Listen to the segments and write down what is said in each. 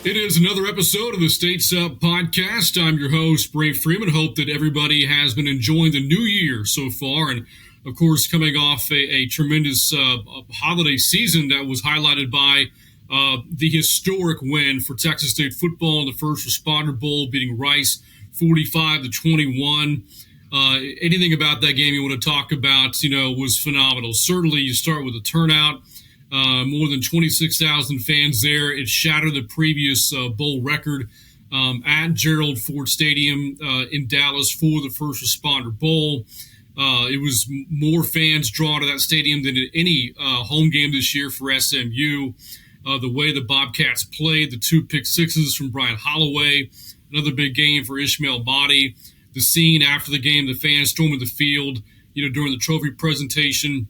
It is another episode of the States Up podcast. I'm your host, Bray Freeman. Hope that everybody has been enjoying the new year so far. And, of course, coming off a tremendous holiday season that was highlighted by the historic win for Texas State football in the First Responder Bowl, beating Rice 45-21. Anything about that game you want to talk about, was phenomenal. Certainly, you start with the turnout. More than 26,000 fans there. It shattered the previous bowl record at Gerald Ford Stadium in Dallas for the First Responder Bowl. It was more fans drawn to that stadium than at any home game this year for SMU. The way the Bobcats played, the 2 pick sixes from Brian Holloway, another big game for Ishmael Body. The scene after the game, the fans storming the field, during the trophy presentation.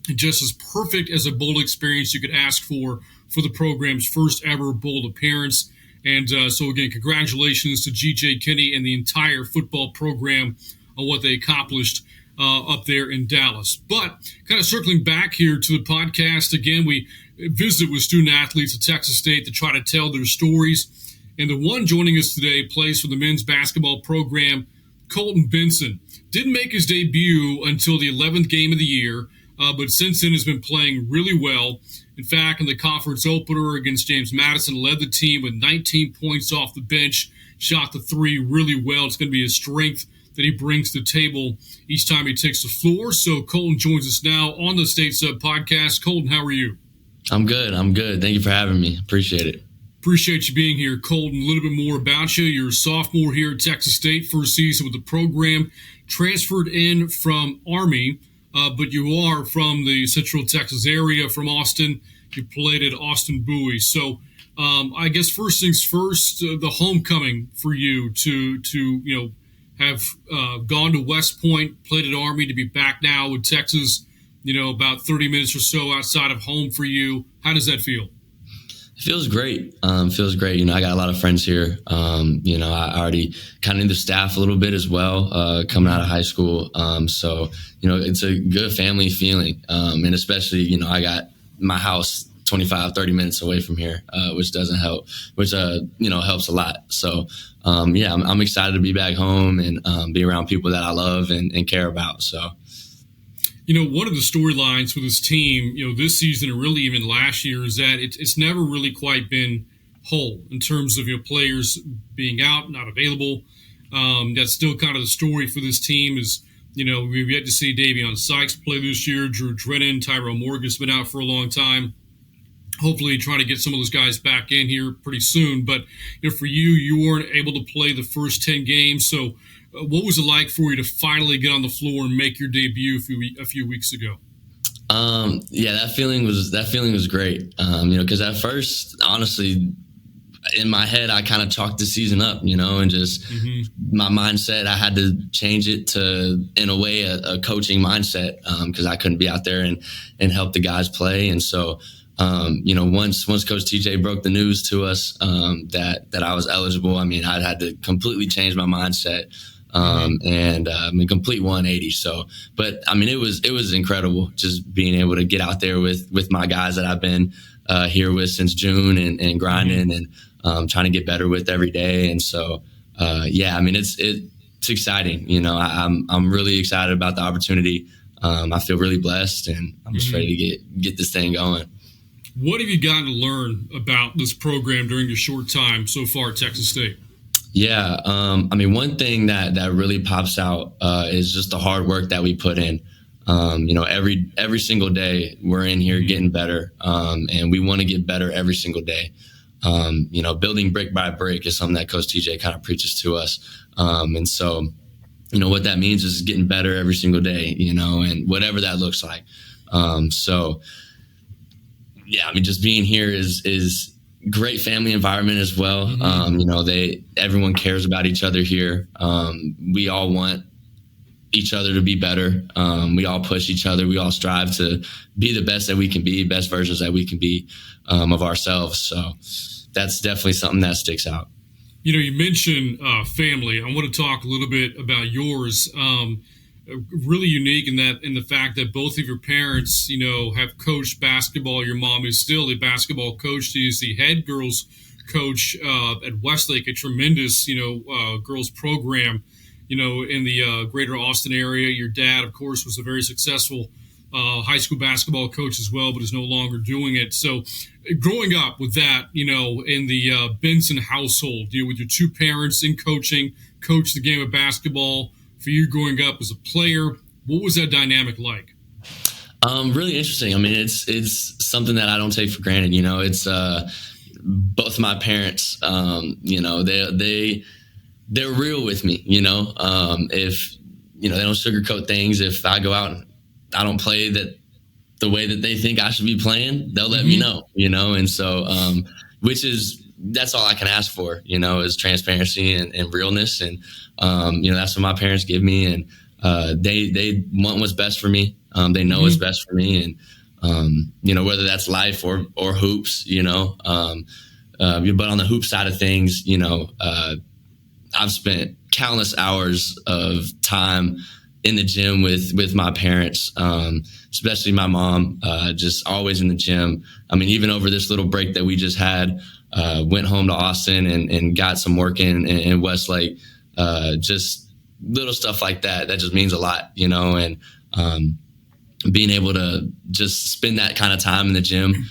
Just as perfect as a bowl experience you could ask for the program's first ever bowl appearance. And so, again, congratulations to G.J. Kinney and the entire football program on what they accomplished up there in Dallas. But kind of circling back here to the podcast, again, we visit with student-athletes at Texas State to try to tell their stories. And the one joining us today plays for the men's basketball program, Coleton Benson. Didn't make his debut until the 11th game of the year. But since then has been playing really well. In fact, in the conference opener against James Madison, led the team with 19 points off the bench, shot the three really well. It's going to be a strength that he brings to the table each time he takes the floor. So Coleton joins us now on the States Up podcast. Coleton, how are you? I'm good. Thank you for having me. Appreciate it. Appreciate you being here, Coleton. A little bit more about you. You're a sophomore here at Texas State, first season with the program, transferred in from Army. But you are from the Central Texas area, from Austin. You played at Austin Bowie. So I guess first things first, the homecoming for you to have gone to West Point, played at Army, to be back now with Texas, about 30 minutes or so outside of home for you. How does that feel? It feels great. Feels great. I got a lot of friends here. I already kind of knew the staff a little bit as well, coming out of high school. So, it's a good family feeling. And especially, I got my house 25, 30 minutes away from here, which doesn't help, which, helps a lot. So, I'm excited to be back home and be around people that I love and care about. So. One of the storylines for this team, this season and really even last year, is that it's never really quite been whole in terms of players being out, not available. That's still kind of the story for this team. Is we've yet to see Davion Sykes play this year. Drew Drennan, Tyrell Morgan's been out for a long time. Hopefully, trying to get some of those guys back in here pretty soon. But for you weren't able to play the first 10 games, so. What was it like for you to finally get on the floor and make your debut a few weeks ago? That feeling was great. Because at first, honestly, in my head, I kind of chalked the season up, and just my mindset, I had to change it to, in a way, a coaching mindset, because I couldn't be out there and help the guys play. And so, once Coach TJ broke the news to us that I was eligible, I had to completely change my mindset. Complete 180. So, but it was incredible just being able to get out there with my guys that I've been here with since June and grinding and trying to get better with every day. And so, it's exciting. I'm really excited about the opportunity. I feel really blessed, and I'm just ready to get this thing going. What have you gotten to learn about this program during your short time so far at Texas State? Yeah. One thing that really pops out is just the hard work that we put in. Every single day we're in here getting better, and we want to get better every single day. Building brick by brick is something that Coach TJ kind of preaches to us. And so, what that means is getting better every single day, and whatever that looks like. Just being here is great family environment as well. Everyone cares about each other here. We all want each other to be better. We all push each other. We all strive to be the best that we can be, best versions that we can be of ourselves. So that's definitely something that sticks out. You mentioned family. I want to talk a little bit about yours. Really unique in the fact that both of your parents, have coached basketball. Your mom is still a basketball coach. She is the head girls coach at Westlake, a tremendous, girls program, in the greater Austin area. Your dad, of course, was a very successful high school basketball coach as well, but is no longer doing it. So growing up with that, in the Benson household, with your two parents in coaching, coach the game of basketball. For you growing up as a player, what was that dynamic like? Really interesting. I mean, it's something that I don't take for granted. It's both my parents. They're real with me. If they don't sugarcoat things. If I go out and I don't play the way that they think I should be playing, they'll let me know. And so that's all I can ask for. Is transparency and realness. And that's what my parents give me, and they want what's best for me. They know what's best for me, and whether that's life or hoops. But on the hoop side of things, I've spent countless hours of time in the gym with my parents, especially my mom, just always in the gym. I mean, even over this little break that we just had, went home to Austin and got some work in Westlake. Just little stuff like that just means a lot, and being able to just spend that kind of time in the gym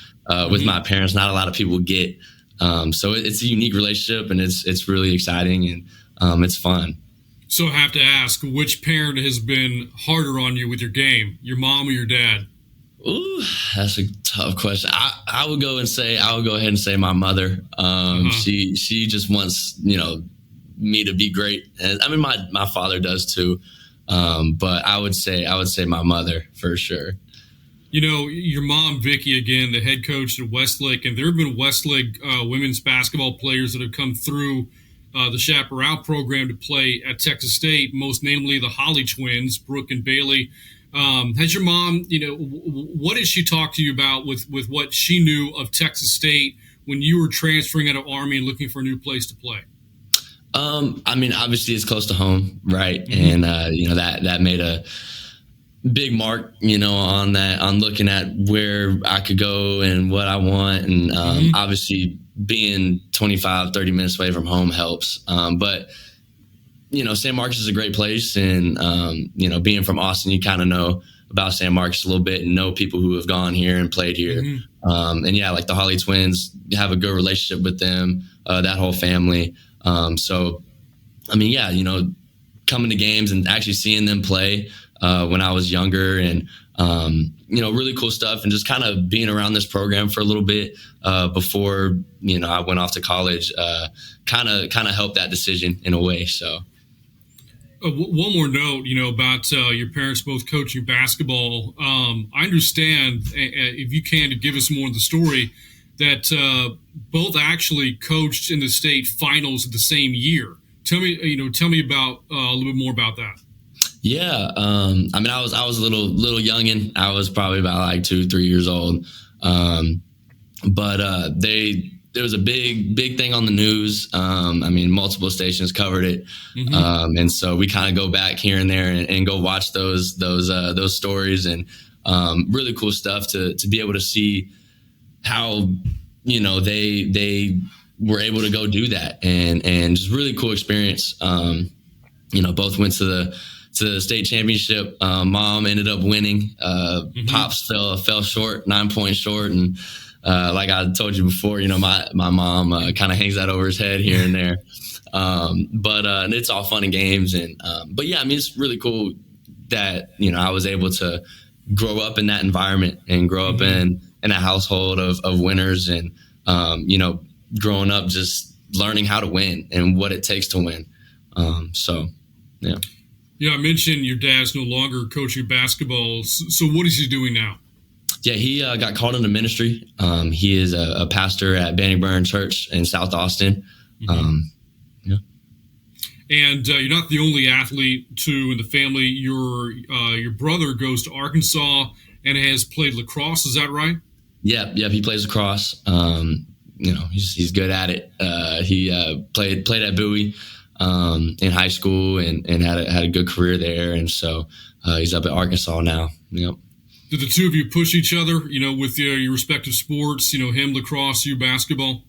with my parents, not a lot of people get. So it's a unique relationship, and it's really exciting, and it's fun. So I have to ask, which parent has been harder on you with your game, your mom or your dad? Ooh, that's a tough question. I would go ahead and say my mother. She just wants, me to be great. And I mean, my father does too. But I would say my mother for sure. Your mom, Vicky, again, the head coach at Westlake, and there have been Westlake women's basketball players that have come through the Chaparral program to play at Texas State, most namely the Holly twins, Brooke and Bailey. Has your mom, what did she talk to you about with what she knew of Texas State when you were transferring out of Army and looking for a new place to play? I mean, obviously it's close to home, right? And, that made a big mark, on looking at where I could go and what I want. And obviously being 25, 30 minutes away from home helps. But San Marcos is a great place. And, being from Austin, you kind of know about San Marcos a little bit and know people who have gone here and played here. Like the Holly twins, you have a good relationship with them, that whole family. Coming to games and actually seeing them play when I was younger, and really cool stuff, and just kind of being around this program for a little bit before I went off to college, kind of helped that decision in a way. So one more note, about your parents both coaching basketball. I understand, if you can, to give us more of the story, that both actually coached in the state finals the same year. Tell me about a little bit more about that. Yeah, I was a little youngin'. I was probably about like 2-3 years old, but there was a big thing on the news. Multiple stations covered it, and so we kind of go back here and there and go watch those stories, and really cool stuff to be able to see how they were able to go do that, and just really cool experience. Both went to the state championship. Mom ended up winning. Pops fell short, 9 points short, and like I told you before, my mom kind of hangs that over his head here and there. But it's all fun and games, and it's really cool that I was able to grow up in that environment and grow up in a household of winners, and growing up just learning how to win and what it takes to win. Yeah, I mentioned your dad's no longer coaching basketball. So what is he doing now? Yeah, he got called into ministry. He is a pastor at Bannockburn Church in South Austin. Yeah. And you're not the only athlete too in the family. Your brother goes to Arkansas and has played lacrosse. Is that right? Yeah. He plays lacrosse. He's good at it. He played at Bowie in high school and had a good career there. And so he's up at Arkansas now. Yep. Did the two of you push each other, with your respective sports, him lacrosse, you basketball?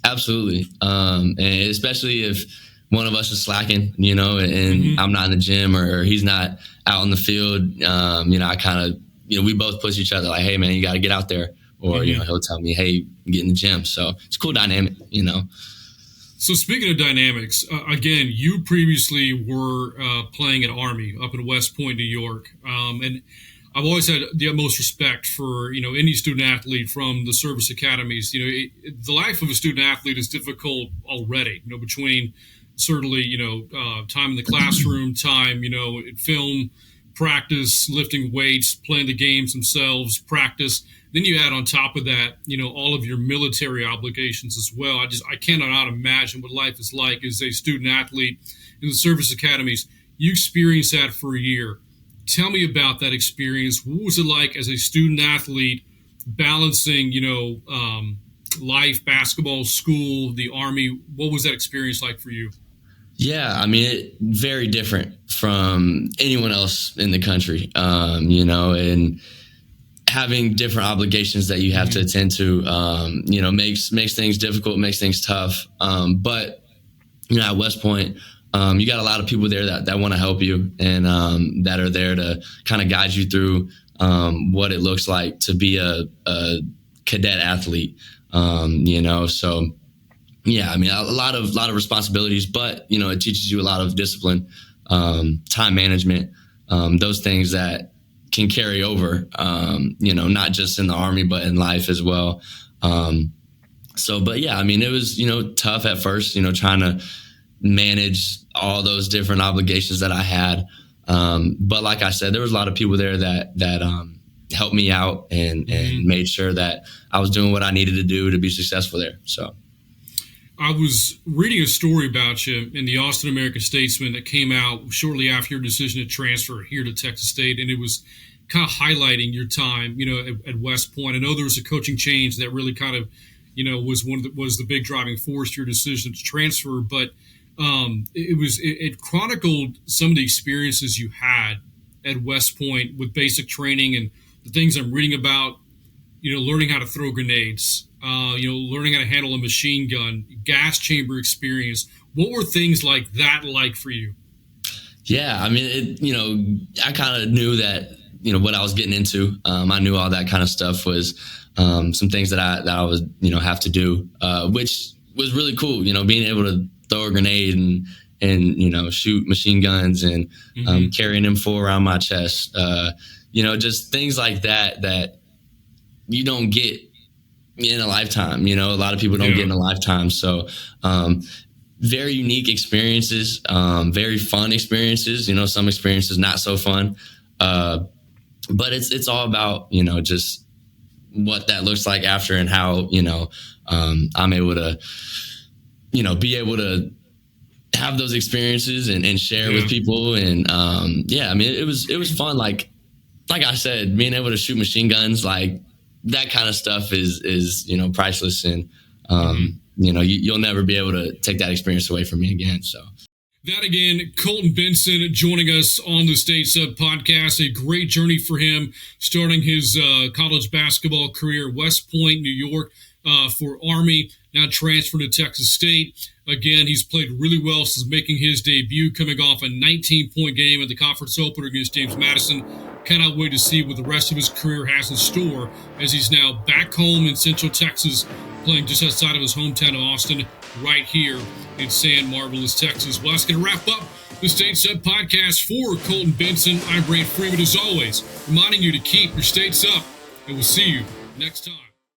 Absolutely. And especially if one of us is slacking, and I'm not in the gym or he's not out in the field, I kind of, we both push each other like, hey, man, you got to get out there. Or, he'll tell me, hey, get in the gym. So it's a cool dynamic, So speaking of dynamics, again, you previously were playing at Army up in West Point, New York. And I've always had the utmost respect for, any student athlete from the service academies. The life of a student athlete is difficult already, between certainly, time in the classroom, time, film, practice, lifting weights, playing the games themselves, practice. Then you add on top of that, all of your military obligations as well. I cannot imagine what life is like as a student athlete in the service academies. You experienced that for a year. Tell me about that experience. What was it like as a student athlete balancing, life, basketball, school, the Army? What was that experience like for you? Yeah, very different from anyone else in the country, and having different obligations that you have to attend to, makes things difficult, makes things tough. But, at West Point, you got a lot of people there that want to help you and that are there to kind of guide you through what it looks like to be a cadet athlete, so. Yeah, a lot of responsibilities, but, it teaches you a lot of discipline, time management, those things that can carry over, not just in the Army, but in life as well. But yeah, it was, tough at first, trying to manage all those different obligations that I had. But like I said, there was a lot of people there that helped me out and made sure that I was doing what I needed to do to be successful there. So. I was reading a story about you in the Austin American-Statesman that came out shortly after your decision to transfer here to Texas State, and it was kind of highlighting your time, at West Point. I know there was a coaching change that really kind of, was the big driving force to your decision to transfer, but it chronicled some of the experiences you had at West Point with basic training and the things I'm reading about, learning how to throw grenades. Learning how to handle a machine gun, gas chamber experience. What were things like that like for you? Yeah, I kind of knew that, what I was getting into. I knew all that kind of stuff was some things that I would, have to do, which was really cool, being able to throw a grenade and shoot machine guns and carrying M4 around my chest. Just things like that you don't get in a lifetime. A lot of people don't get in a lifetime. So very unique experiences, very fun experiences, some experiences not so fun. But it's all about, just what that looks like after and how, I'm able to, be able to have those experiences and share with people. And it was fun. Like I said, being able to shoot machine guns, like, that kind of stuff is priceless, and you'll never be able to take that experience away from me again. So that again, Coleton Benson joining us on the States Up podcast. A great journey for him, starting his college basketball career at West Point, New York, for Army. Now transferred to Texas State. Again, he's played really well since making his debut, coming off a 19-point game at the conference opener against James Madison. Cannot wait to see what the rest of his career has in store as he's now back home in Central Texas, playing just outside of his hometown of Austin, right here in San Marvelous, Texas. Well, that's going to wrap up the States Up podcast for Coleton Benson. I'm Brant Freeman, as always, reminding you to keep your states up, and we'll see you next time.